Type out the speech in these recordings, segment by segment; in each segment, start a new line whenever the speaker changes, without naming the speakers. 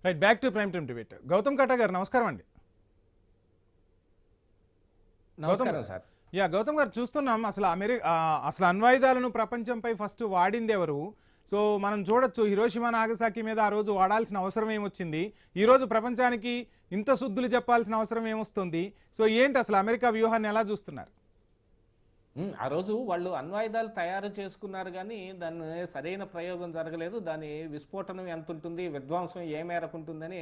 Right, back to prime time debate. Gautam Katta గారు నమస్కారం అండి.
నమస్కారం సార్.
గౌతమ్ గారు, చూస్తున్నాం అసలు అసలు అణ్వాయుధాలను ప్రపంచంపై ఫస్ట్ వాడింది ఎవరు? సో మనం చూడొచ్చు, హిరోషిమా నాగసాకి మీద ఆ రోజు వాడాల్సిన అవసరం ఏమొచ్చింది? ఈ రోజు ప్రపంచానికి ఇంత శుద్ధులు చెప్పాల్సిన అవసరం ఏమొస్తుంది? సో ఏంటి అసలు అమెరికా వ్యూహాన్ని ఎలా చూస్తున్నారు?
ఆ రోజు వాళ్ళు అణ్వాయుధాలు తయారు చేసుకున్నారు కానీ దాన్ని సరైన ప్రయోగం జరగలేదు. దాని విస్ఫోటనం ఎంత ఉంటుంది, విధ్వంసం ఏ మేరకు ఉంటుందని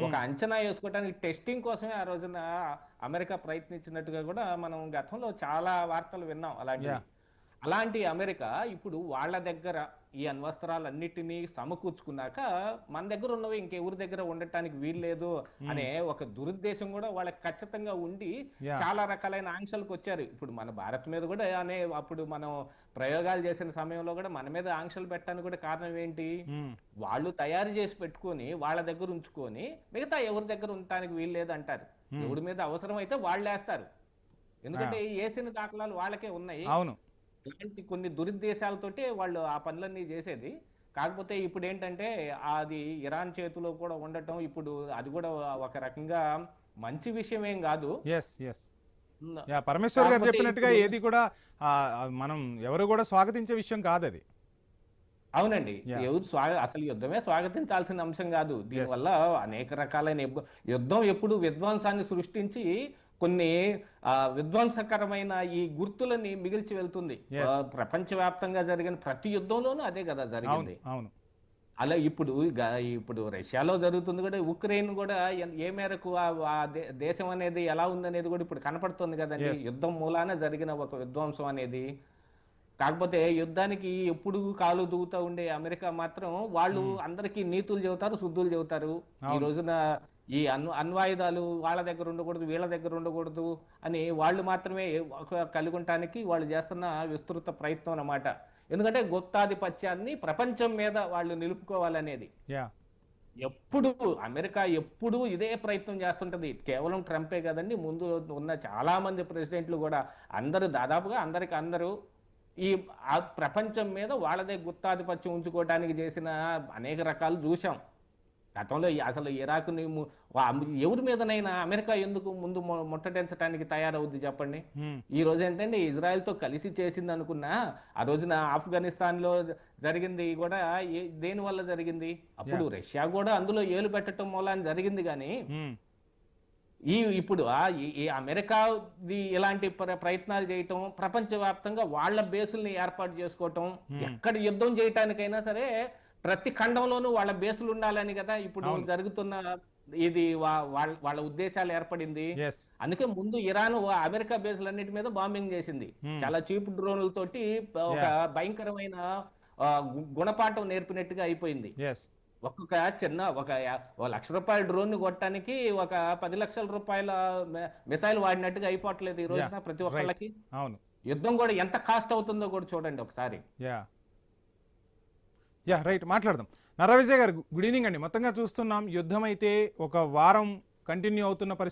ఒక అంచనా వేసుకోవడానికి టెస్టింగ్ కోసమే ఆ రోజున అమెరికా ప్రయత్నించినట్టుగా కూడా మనం గతంలో చాలా వార్తలు విన్నాం. అలాంటి అమెరికా ఇప్పుడు వాళ్ళ దగ్గర ఈ అణ్వస్త్రాలన్నిటినీ సమకూర్చుకున్నాక మన దగ్గర ఉన్నవి ఇంకెవరి దగ్గర ఉండటానికి వీల్లేదు అనే ఒక దురుద్దేశం కూడా వాళ్ళకి ఖచ్చితంగా ఉండి చాలా రకాలైన ఆంక్షలకు వచ్చారు. ఇప్పుడు మన భారత్ మీద కూడా అప్పుడు మనం ప్రయోగాలు చేసిన సమయంలో కూడా మన మీద ఆంక్షలు పెట్టడానికి కూడా కారణం ఏంటి? వాళ్ళు తయారు చేసి పెట్టుకొని వాళ్ళ దగ్గర ఉంచుకొని మిగతా ఎవరి దగ్గర ఉండటానికి వీల్లేదు అంటారు. ఎవరి మీద అవసరం అయితే వాళ్ళు వేస్తారు. ఎందుకంటే వేసిన దాఖలాలు వాళ్ళకే ఉన్నాయి.
అవును,
ఇలాంటి కొన్ని దురుద్దేశాలతోటి వాళ్ళు ఆ పనులన్నీ చేసేది. కాకపోతే ఇప్పుడు ఏంటంటే అది ఇరాన్ చేతిలో కూడా ఉండటం, ఇప్పుడు అది కూడా ఒక రకంగా మంచి విషయం ఏం కాదు.
పరమేశ్వర్ గారు చెప్పినట్టుగా ఏది కూడా మనం ఎవరు కూడా స్వాగతించే విషయం కాదు అది.
అవునండి, అసలు యుద్ధమే స్వాగతించాల్సిన అంశం కాదు. దీనివల్ల అనేక రకాలైన యుద్ధం ఎప్పుడు విధ్వంసాన్ని సృష్టించి కొన్ని విధ్వంసకరమైన ఈ గుర్తులని మిగిల్చి వెళ్తుంది. ప్రపంచవ్యాప్తంగా జరిగిన ప్రతి యుద్ధంలోనూ అదే కదా జరిగింది. అలా ఇప్పుడు రష్యాలో జరుగుతుంది కూడా, ఉక్రెయిన్ కూడా ఏ మేరకు దేశం అనేది ఎలా ఉందనేది కూడా ఇప్పుడు కనపడుతుంది కదండి. యుద్ధం మూలాన జరిగిన ఒక విధ్వంసం అనేది. కాకపోతే యుద్ధానికి ఎప్పుడు కాలు దూగుతూ ఉండే అమెరికా మాత్రం వాళ్ళు అందరికీ నీతులు చెబుతారు, శుద్ధులు చెబుతారు. ఈ రోజున ఈ అణ్వాయుధాలు వాళ్ళ దగ్గర ఉండకూడదు, వీళ్ళ దగ్గర ఉండకూడదు అని వాళ్ళు మాత్రమే కలిగి ఉండటానికి వాళ్ళు చేస్తున్న విస్తృత ప్రయత్నం అన్నమాట. ఎందుకంటే గుప్తాధిపత్యాన్ని ప్రపంచం మీద వాళ్ళు నిలుపుకోవాలనేది. ఎప్పుడు అమెరికా ఎప్పుడు ఇదే ప్రయత్నం చేస్తుంటది. కేవలం ట్రంపే కదండి, ముందు ఉన్న చాలా మంది ప్రెసిడెంట్లు కూడా దాదాపుగా అందరూ ఈ ప్రపంచం మీద వాళ్ళదే గుత్తాధిపత్యం ఉంచుకోవడానికి చేసిన అనేక రకాలు చూసాం గతంలో. అసలు ఇరాక్ని ఎవరి మీదనైనా అమెరికా ఎందుకు ముందు ముట్టడించడానికి తయారవుద్ది చెప్పండి? ఈ రోజు ఏంటంటే ఇజ్రాయెల్తో కలిసి చేసింది అనుకున్నా, ఆ రోజున ఆఫ్ఘనిస్తాన్ లో జరిగింది కూడా దేని వల్ల జరిగింది? అప్పుడు రష్యా కూడా అందులో ఏలు పెట్టడం మూలాన్ని జరిగింది. కానీ ఇప్పుడు ఈ అమెరికా ఇలాంటి ప్రయత్నాలు చేయటం, ప్రపంచవ్యాప్తంగా వాళ్ళ బేసుల్ని ఏర్పాటు చేసుకోవటం, ఎక్కడ యుద్ధం చేయటానికైనా సరే ప్రతి ఖండంలోనూ వాళ్ళ బేసులు ఉండాలని కదా ఇప్పుడు జరుగుతున్న ఇది వాళ్ళ ఉద్దేశాలు ఏర్పడింది. అందుకే ముందు ఇరాన్ అమెరికా బేసులన్నిటి మీద బాంబింగ్ చేసింది. చాలా చీప్ డ్రోన్లతోటి ఒక భయంకరమైన గుణపాఠం నేర్పినట్టుగా అయిపోయింది. ఒక్కొక్క చిన్న ఒక ₹1,00,000 డ్రోన్ ని కొట్టడానికి ఒక 10 లక్షల రూపాయల మిసైల్ వాడినట్టుగా అయిపోవట్లేదు ఈ రోజున ప్రతి ఒక్కళ్ళకి. యుద్ధం కూడా ఎంత కాస్ట్ అవుతుందో కూడా చూడండి ఒకసారి.
రైట్, మాట్లాడదాం. నరవిజయ్ గారు, గుడ్ ఈవినింగ్ అండి. మొత్తంగా చూస్తున్నాం యుద్ధం అయితే ఒక వారం కంటిన్యూ అవుతున్న పరిస్థితి.